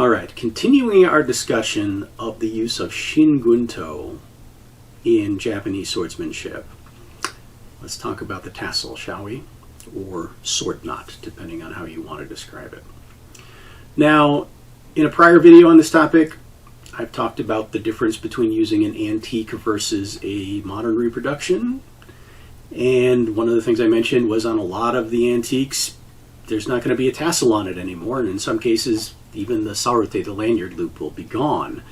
Alright, continuing our discussion of the use of Shin Gunto in Japanese swordsmanship. Let's talk about the tassel, shall we? Or sword knot, depending on how you want to describe it. Now, in a prior video on this topic, I've talked about the difference between using an antique versus a modern reproduction. And one of the things I mentioned was on a lot of the antiques, there's not going to be a tassel on it anymore. And in some cases, even the sarute, the lanyard loop, will be gone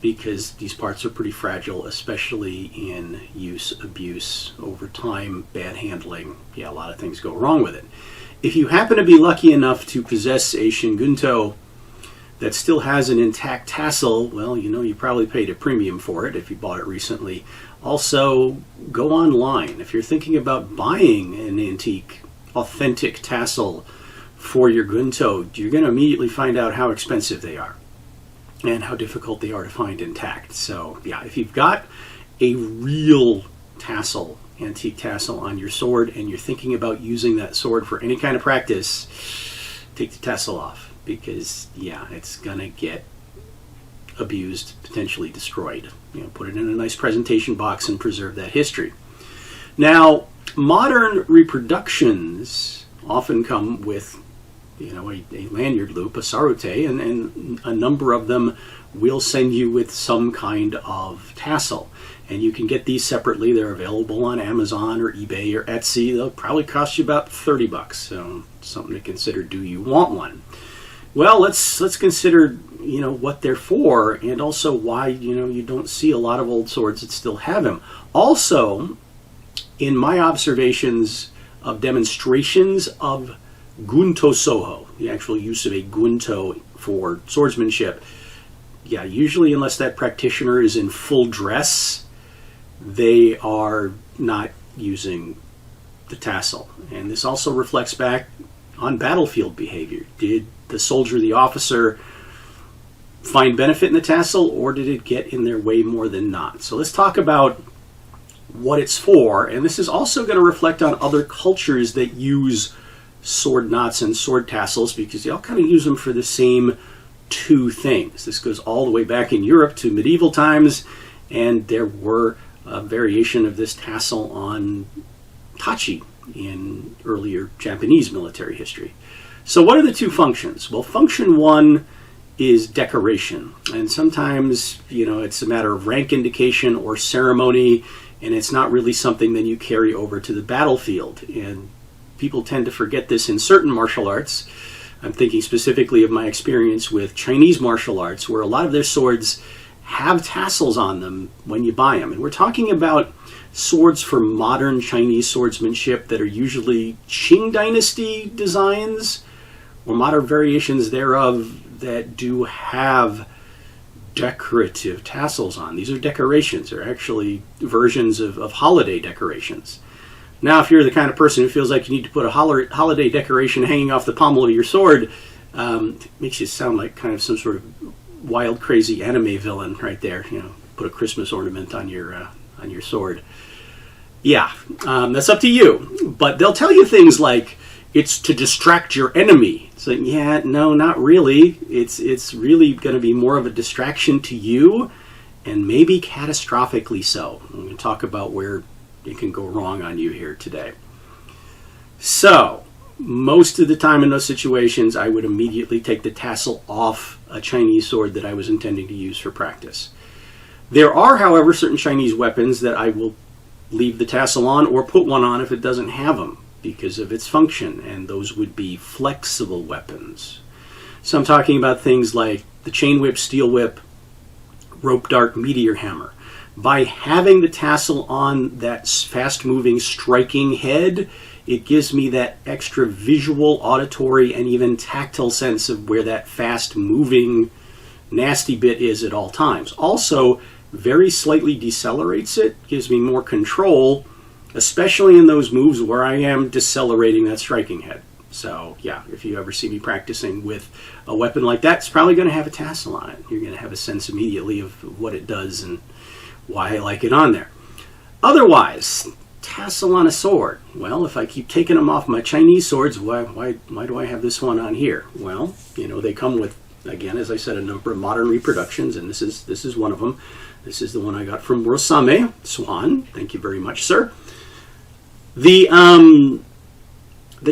because these parts are pretty fragile, especially in use, abuse, over time, bad handling. Yeah, a lot of things go wrong with it. If you happen to be lucky enough to possess a Shin Gunto that still has an intact tassel, well, you know, you probably paid a premium for it if you bought it recently. Also, go online. If you're thinking about buying an antique, authentic tassel for your Gunto, you're going to immediately find out how expensive they are and how difficult they are to find intact. So, yeah, if you've got a real tassel, antique tassel on your sword, and you're thinking about using that sword for any kind of practice, take the tassel off because, yeah, it's going to get abused, potentially destroyed. You know, put it in a nice presentation box and preserve that history. Now, modern reproductions often come with, you know, a lanyard loop, a sarute, and a number of them will send you with some kind of tassel. And you can get these separately. They're available on Amazon or eBay or Etsy. They'll probably cost you about $30. So something to consider. Do you want one? Well, let's consider, you know, what they're for, and also why, you know, you don't see a lot of old swords that still have them. Also, in my observations of demonstrations of Gunto Soho, the actual use of a Gunto for swordsmanship, yeah, usually unless that practitioner is in full dress, they are not using the tassel. And this also reflects back on battlefield behavior. Did the soldier, the officer, find benefit in the tassel, or did it get in their way more than not? So let's talk about what it's for, and this is also going to reflect on other cultures that use sword knots and sword tassels, because they all kind of use them for the same two things. This goes all the way back in Europe to medieval times, and there were a variation of this tassel on tachi in earlier Japanese military history. So what are the two functions? Well, function one is decoration, and sometimes, you know, it's a matter of rank indication or ceremony, and it's not really something that you carry over to the battlefield. And people tend to forget this in certain martial arts. I'm thinking specifically of my experience with Chinese martial arts, where a lot of their swords have tassels on them when you buy them. And we're talking about swords for modern Chinese swordsmanship that are usually Qing Dynasty designs or modern variations thereof that do have decorative tassels on. These are decorations. They're actually versions of holiday decorations. Now, if you're the kind of person who feels like you need to put a holiday decoration hanging off the pommel of your sword, it makes you sound like kind of some sort of wild, crazy anime villain right there. You know, put a Christmas ornament on your sword. Yeah, that's up to you. But they'll tell you things like, it's to distract your enemy. It's like, yeah, no, not really. It's really going to be more of a distraction to you, and maybe catastrophically so. I'm going to talk about where it can go wrong on you here today. So, most of the time in those situations, I would immediately take the tassel off a Chinese sword that I was intending to use for practice. There are, however, certain Chinese weapons that I will leave the tassel on or put one on if it doesn't have them because of its function, and those would be flexible weapons. So I'm talking about things like the chain whip, steel whip, rope dart, meteor hammer. By having the tassel on that fast-moving, striking head, it gives me that extra visual, auditory, and even tactile sense of where that fast-moving, nasty bit is at all times. Also, very slightly decelerates it, gives me more control, especially in those moves where I am decelerating that striking head. So, yeah, if you ever see me practicing with a weapon like that, it's probably going to have a tassel on it. You're going to have a sense immediately of what it does and why I like it on there. Otherwise, tassel on a sword. Well, if I keep taking them off my Chinese swords, why do I have this one on here? Well, you know, they come with again, as I said, a number of modern reproductions, and this is one of them. This is the one I got from Rosame Swan. Thank you very much, sir. The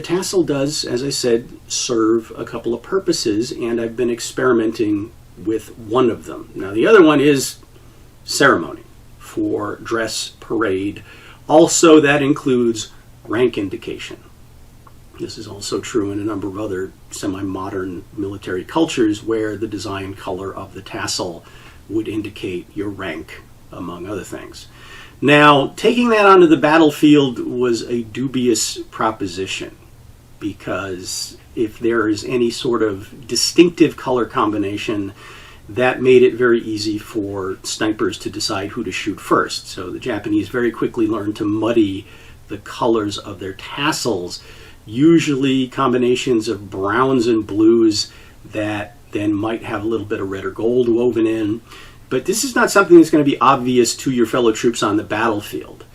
tassel does, as I said, serve a couple of purposes, and I've been experimenting with one of them. Now, the other one is ceremony, for dress, parade. Also, that includes rank indication. This is also true in a number of other semi-modern military cultures where the design color of the tassel would indicate your rank, among other things. Now, taking that onto the battlefield was a dubious proposition, because if there is any sort of distinctive color combination, that made it very easy for snipers to decide who to shoot first. So the Japanese very quickly learned to muddy the colors of their tassels, usually combinations of browns and blues that then might have a little bit of red or gold woven in. But this is not something that's going to be obvious to your fellow troops on the battlefield.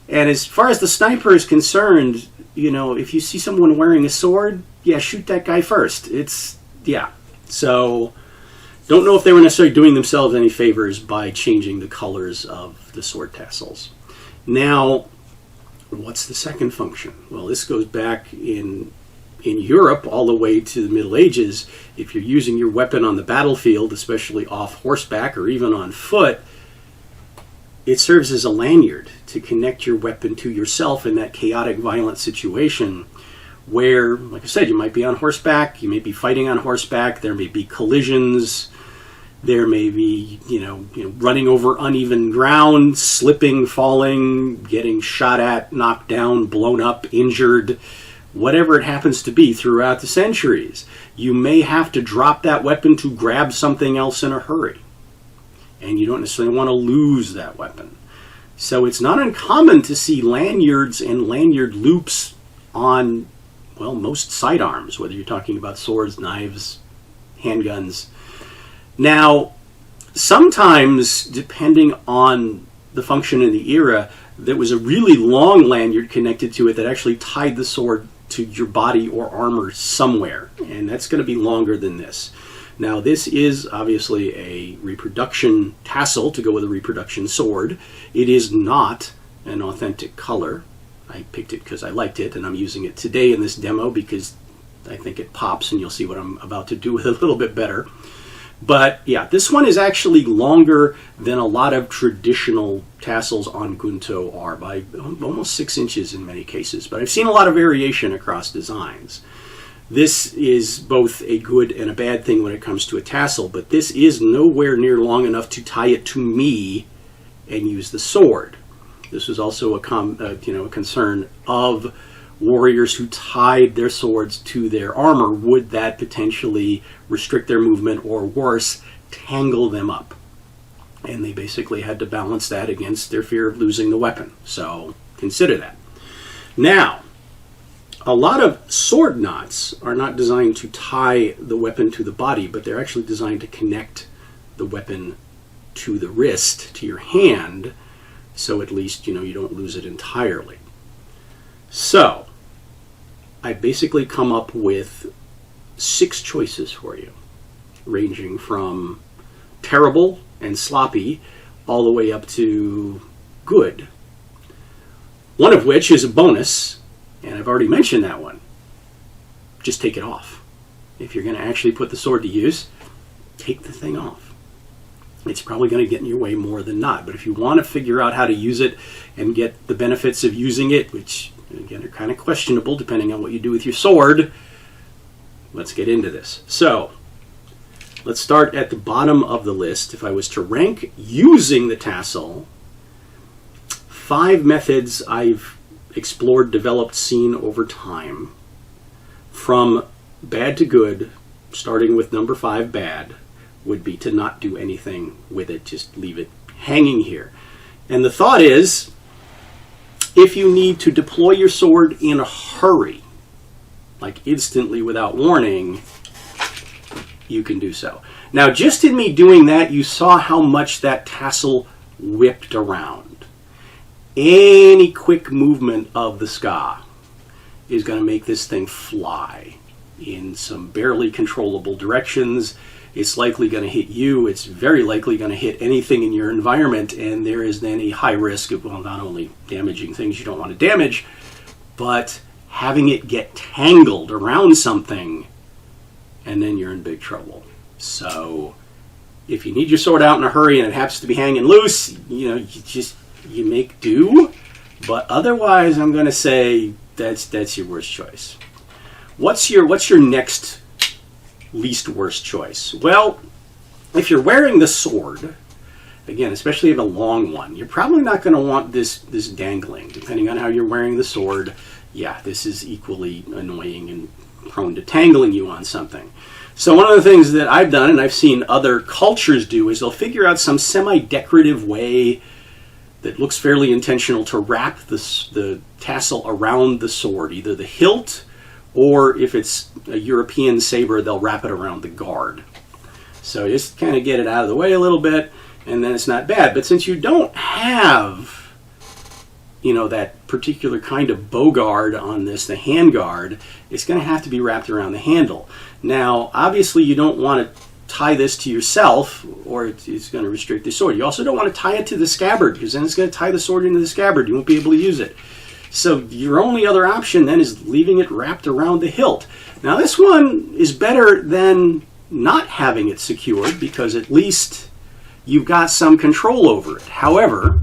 And as far as the sniper is concerned, you know, if you see someone wearing a sword, yeah, shoot that guy first. So don't know if they were necessarily doing themselves any favors by changing the colors of the sword tassels. Now, what's the second function? Well, this goes back in Europe all the way to the Middle Ages. If you're using your weapon on the battlefield, especially off horseback or even on foot, it serves as a lanyard to connect your weapon to yourself in that chaotic, violent situation where, like I said, you might be on horseback, you may be fighting on horseback, there may be collisions, there may be, you know, running over uneven ground, slipping, falling, getting shot at, knocked down, blown up, injured, whatever it happens to be throughout the centuries. You may have to drop that weapon to grab something else in a hurry, and you don't necessarily want to lose that weapon. So it's not uncommon to see lanyards and lanyard loops on, well, most sidearms, whether you're talking about swords, knives, handguns. Now, sometimes, depending on the function in the era, there was a really long lanyard connected to it that actually tied the sword to your body or armor somewhere, and that's going to be longer than this. Now, this is obviously a reproduction tassel to go with a reproduction sword. It is not an authentic color. I picked it because I liked it, and I'm using it today in this demo because I think it pops, and you'll see what I'm about to do with it a little bit better. But yeah, this one is actually longer than a lot of traditional tassels on Gunto are, by almost 6 inches in many cases. But I've seen a lot of variation across designs. This is both a good and a bad thing when it comes to a tassel, but this is nowhere near long enough to tie it to me and use the sword. This was also a concern of warriors who tied their swords to their armor. Would that potentially restrict their movement, or worse, tangle them up? And they basically had to balance that against their fear of losing the weapon. So consider that. Now, a lot of sword knots are not designed to tie the weapon to the body, but they're actually designed to connect the weapon to the wrist, to your hand, so at least you don't lose it entirely. So I basically come up with 6 choices for you, ranging from terrible and sloppy all the way up to good. One of which is a bonus, and I've already mentioned that one. Just take it off. If you're going to actually put the sword to use, take the thing off. It's probably going to get in your way more than not. But if you want to figure out how to use it and get the benefits of using it, which again are kind of questionable depending on what you do with your sword, let's get into this. So let's start at the bottom of the list. If I was to rank using the tassel, 5 methods I've explored, developed, seen over time, from bad to good, starting with number 5, bad, would be to not do anything with it. Just leave it hanging here. And the thought is, if you need to deploy your sword in a hurry, like instantly without warning, you can do so. Now, just in me doing that, you saw how much that tassel whipped around. Any quick movement of the ska is going to make this thing fly. in some barely controllable directions. It's likely going to hit you. It's very likely going to hit anything in your environment, and there is then a high risk of, well, not only damaging things you don't want to damage, but having it get tangled around something, and then you're in big trouble. So if you need your sword out in a hurry and it happens to be hanging loose, you make do. But otherwise, I'm going to say that's your worst choice. What's your next least worst choice? Well, if you're wearing the sword, again, especially if a long one, you're probably not going to want this dangling. Depending on how you're wearing the sword, yeah, this is equally annoying and prone to tangling you on something. So one of the things that I've done, and I've seen other cultures do, is they'll figure out some semi-decorative way that looks fairly intentional to wrap the tassel around the sword, either the hilt, or if it's a European saber, they'll wrap it around the guard. So just kind of get it out of the way a little bit, and then it's not bad. But since you don't have, that particular kind of bow guard on this, the hand guard, it's going to have to be wrapped around the handle. Now, obviously, you don't want to tie this to yourself, or it's going to restrict the sword. You also don't want to tie it to the scabbard, because then it's going to tie the sword into the scabbard. You won't be able to use it. So your only other option then is leaving it wrapped around the hilt. Now this one is better than not having it secured, because at least you've got some control over it. However,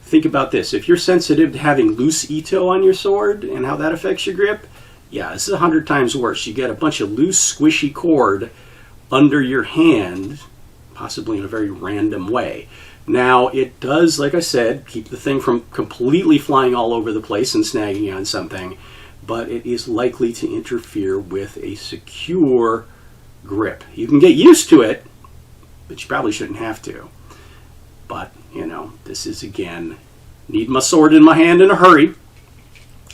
think about this. If you're sensitive to having loose ito on your sword and how that affects your grip, yeah, this is 100 times worse. You get a bunch of loose, squishy cord under your hand, possibly in a very random way. Now, it does, like I said, keep the thing from completely flying all over the place and snagging on something, but it is likely to interfere with a secure grip. You can get used to it, but you probably shouldn't have to. But, this is, again, need my sword in my hand in a hurry,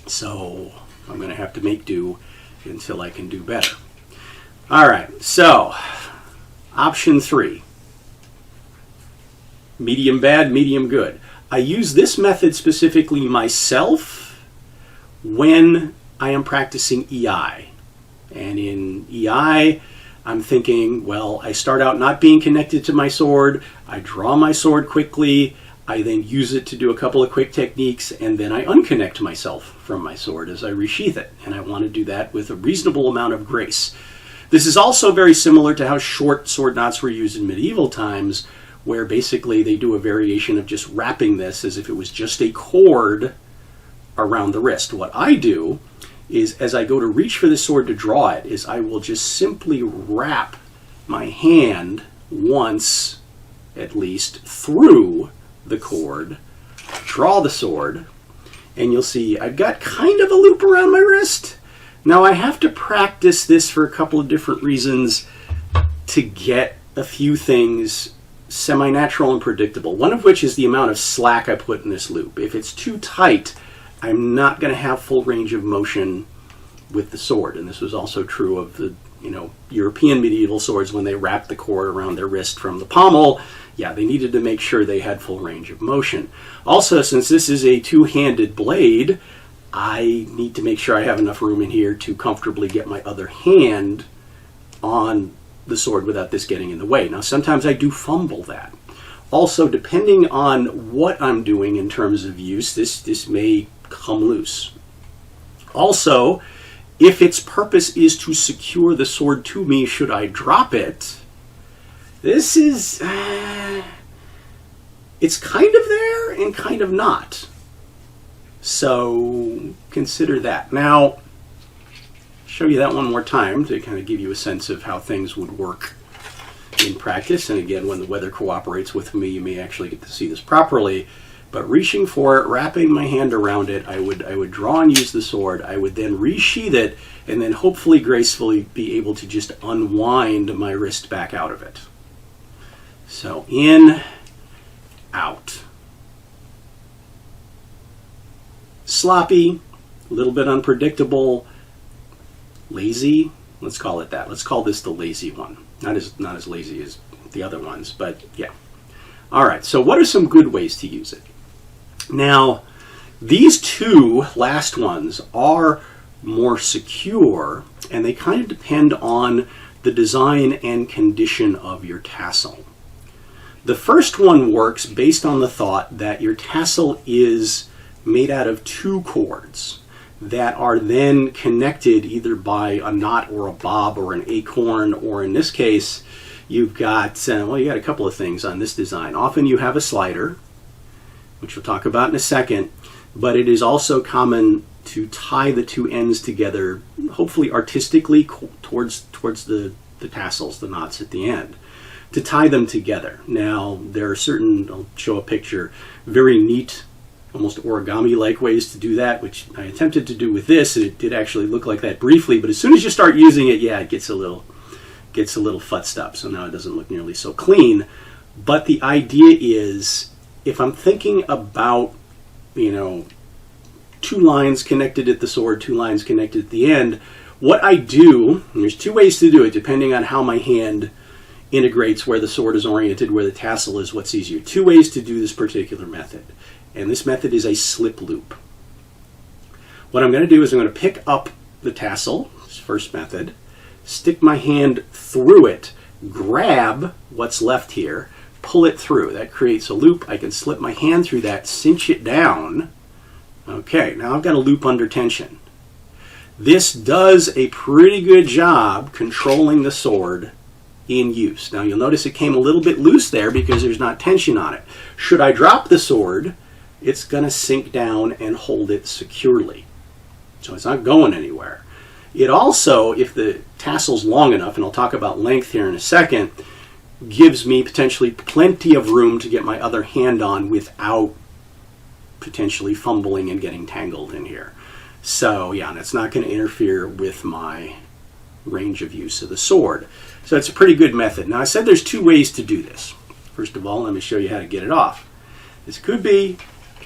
so I'm going to have to make do until I can do better. All right, so option 3. Medium bad, medium good. I use this method specifically myself when I am practicing EI. And in EI, I'm thinking, well, I start out not being connected to my sword, I draw my sword quickly, I then use it to do a couple of quick techniques, and then I unconnect myself from my sword as I resheath it. And I want to do that with a reasonable amount of grace. This is also very similar to how short sword knots were used in medieval times, where basically they do a variation of just wrapping this as if it was just a cord around the wrist. What I do is, as I go to reach for the sword to draw it, is I will just simply wrap my hand once, at least, through the cord, draw the sword, and you'll see I've got kind of a loop around my wrist. Now I have to practice this for a couple of different reasons to get a few things semi-natural and predictable, one of which is the amount of slack I put in this loop. If it's too tight, I'm not going to have full range of motion with the sword. And this was also true of the European medieval swords when they wrapped the cord around their wrist from the pommel. Yeah, they needed to make sure they had full range of motion. Also, since this is a two-handed blade, I need to make sure I have enough room in here to comfortably get my other hand on the sword without this getting in the way. Now, sometimes I do fumble that. Also, depending on what I'm doing in terms of use, this may come loose. Also, if its purpose is to secure the sword to me should I drop it, this is, it's kind of there and kind of not. So consider that. Now, show you that one more time to kind of give you a sense of how things would work in practice. And again, when the weather cooperates with me, you may actually get to see this properly. But reaching for it, wrapping my hand around it, I would draw and use the sword. I would then resheath it, and then hopefully gracefully be able to just unwind my wrist back out of it. So in, out. Sloppy, a little bit unpredictable, lazy. Let's call it that. Let's call this the lazy one. Not as lazy as the other ones, but yeah. All right, so what are some good ways to use it? Now, these two last ones are more secure, and they kind of depend on the design and condition of your tassel. The first one works based on the thought that your tassel is made out of two cords that are then connected either by a knot or a bob or an acorn, or in this case, you've got, you got a couple of things on this design. Often you have a slider, which we'll talk about in a second, but it is also common to tie the two ends together, hopefully artistically, towards the tassels, the knots at the end, to tie them together. Now, there are certain, I'll show a picture, very neat, almost origami-like ways to do that, which I attempted to do with this, and it did actually look like that briefly, but as soon as you start using it, yeah, it gets a little futzed up, so now it doesn't look nearly so clean. But the idea is, if I'm thinking about, two lines connected at the sword, two lines connected at the end, what I do, and there's two ways to do it, depending on how my hand integrates where the sword is oriented, where the tassel is, what's easier. Two ways to do this particular method. And this method is a slip loop. What I'm going to do is I'm going to pick up the tassel, this first method, stick my hand through it, grab what's left here, pull it through. That creates a loop. I can slip my hand through that, cinch it down. Okay, now I've got a loop under tension. This does a pretty good job controlling the sword in use. Now you'll notice it came a little bit loose there because there's not tension on it. Should I drop the sword, it's going to sink down and hold it securely. So it's not going anywhere. It also, if the tassel's long enough, and I'll talk about length here in a second, gives me potentially plenty of room to get my other hand on without potentially fumbling and getting tangled in here. So yeah, and it's not going to interfere with my range of use of the sword. So it's a pretty good method. Now I said there's two ways to do this. First of all, let me show you how to get it off. This could be,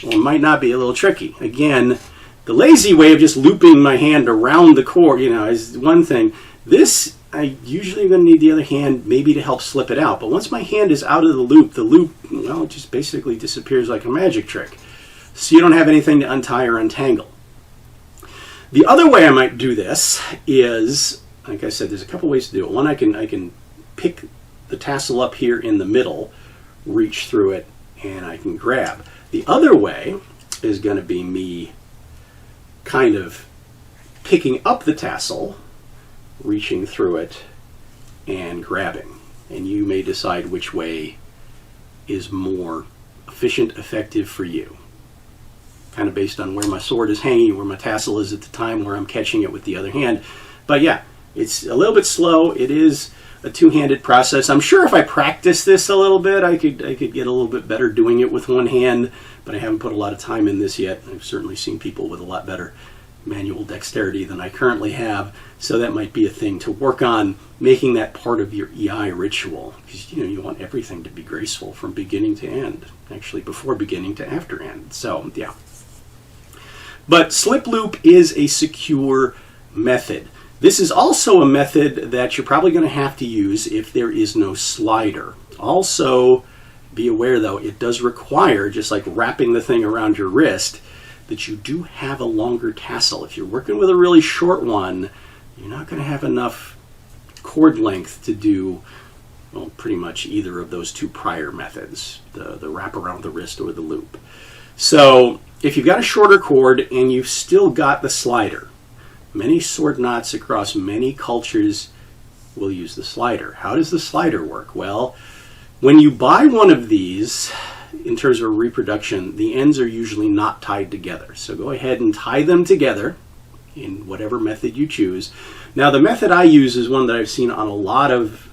or might not be, a little tricky. Again, the lazy way of just looping my hand around the cord, is one thing. This, I usually am going to need the other hand maybe to help slip it out. But once my hand is out of the loop, it just basically disappears like a magic trick. So you don't have anything to untie or untangle. The other way I might do this is, like I said, there's a couple ways to do it. One, I can pick the tassel up here in the middle, reach through it, and I can grab. The other way is going to be me kind of picking up the tassel, reaching through it, and grabbing. And you may decide which way is more efficient, effective for you. Kind of based on where my sword is hanging, where my tassel is at the time, where I'm catching it with the other hand. But yeah, it's a little bit slow. It is a two-handed process. I'm sure if I practice this a little bit, I could get a little bit better doing it with one hand, but I haven't put a lot of time in this yet. I've certainly seen people with a lot better manual dexterity than I currently have, so that might be a thing to work on, making that part of your EI ritual, because you want everything to be graceful from beginning to end, actually before beginning to after end. So yeah. But slip loop is a secure method. This is also a method that you're probably going to have to use if there is no slider. Also, be aware though, it does require, just like wrapping the thing around your wrist, that you do have a longer tassel. If you're working with a really short one, you're not going to have enough cord length to do, well, pretty much either of those two prior methods, the wrap around the wrist or the loop. So if you've got a shorter cord and you've still got the slider, many sword knots across many cultures will use the slider. How does the slider work? Well, when you buy one of these, in terms of reproduction, the ends are usually not tied together. So go ahead and tie them together in whatever method you choose. Now the method I use is one that I've seen on a lot of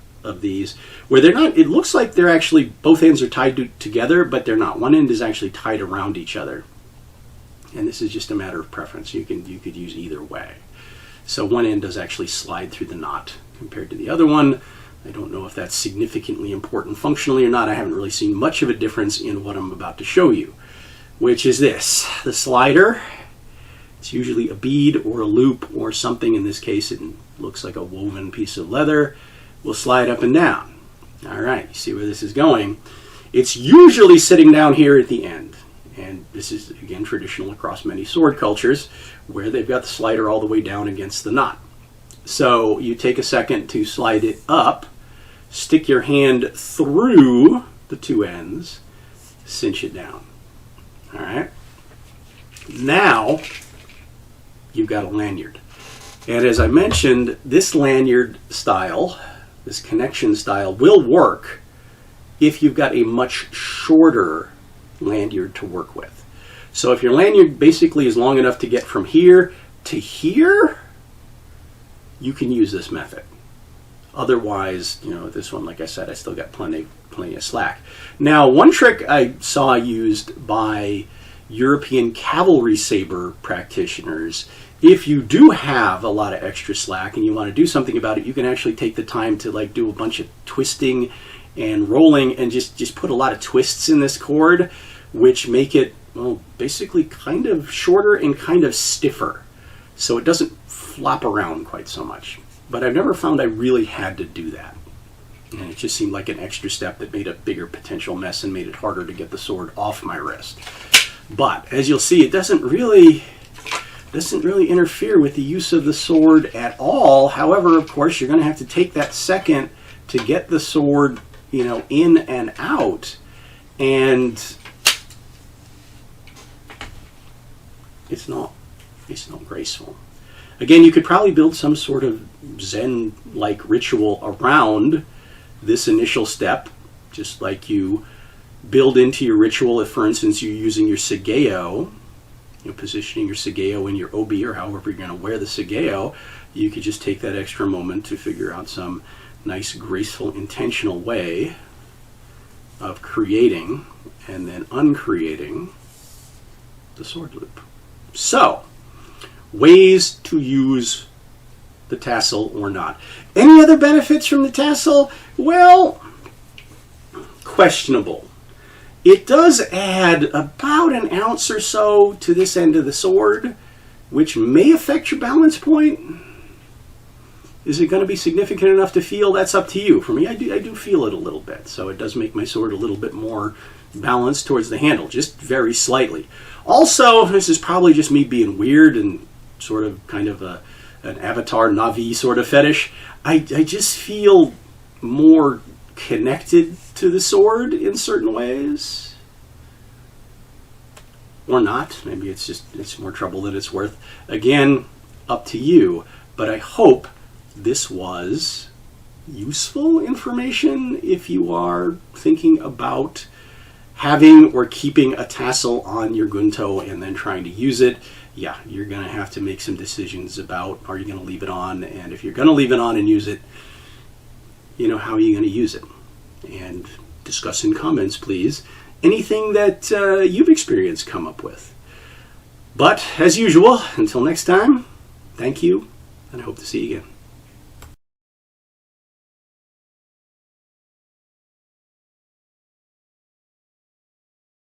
these, where they're not, it looks like they're actually, both ends are tied together, but they're not. One end is actually tied around each other. And this is just a matter of preference. You could use either way. So one end does actually slide through the knot compared to the other one. I don't know if that's significantly important functionally or not. I haven't really seen much of a difference in what I'm about to show you, which is this. The slider, it's usually a bead or a loop or something. In this case, it looks like a woven piece of leather. Will slide up and down. All right, you see where this is going. It's usually sitting down here at the end. And this is, again, traditional across many sword cultures, where they've got the slider all the way down against the knot. So you take a second to slide it up, stick your hand through the two ends, cinch it down. All right. Now you've got a lanyard. And as I mentioned, this lanyard style, this connection style, will work if you've got a much shorter lanyard to work with. So if your lanyard basically is long enough to get from here to here, you can use this method. Otherwise, this one, like I said, I still got plenty of slack. Now, one trick I saw used by European cavalry saber practitioners, if you do have a lot of extra slack and you want to do something about it, you can actually take the time to like do a bunch of twisting and rolling and just put a lot of twists in this cord, which make it, well, basically kind of shorter and kind of stiffer. So it doesn't flop around quite so much. But I've never found I really had to do that. And it just seemed like an extra step that made a bigger potential mess and made it harder to get the sword off my wrist. But as you'll see, it doesn't really interfere with the use of the sword at all. However, of course, you're going to have to take that second to get the sword, in and out. And it's not graceful. Again, you could probably build some sort of Zen-like ritual around this initial step, just like you build into your ritual if, for instance, you're using your sageo, positioning your sageo in your obi or however you're going to wear the sageo. You could just take that extra moment to figure out some nice, graceful, intentional way of creating and then uncreating the sword loop. So, ways to use the tassel or not. Any other benefits from the tassel? Well, questionable. It does add about an ounce or so to this end of the sword, which may affect your balance point. Is it going to be significant enough to feel? That's up to you. For me, I do feel it a little bit, so it does make my sword a little bit more balanced towards the handle, just very slightly. Also, this is probably just me being weird and sort of kind of an Avatar Na'vi sort of fetish. I just feel more connected to the sword in certain ways. Or not. Maybe it's more trouble than it's worth. Again, up to you. But I hope this was useful information if you are thinking about having or keeping a tassel on your Gunto and then trying to use it. Yeah, you're going to have to make some decisions about, are you going to leave it on? And if you're going to leave it on and use it, how are you going to use it? And discuss in comments, please, anything that you've experienced come up with. But, as usual, until next time, thank you, and I hope to see you again.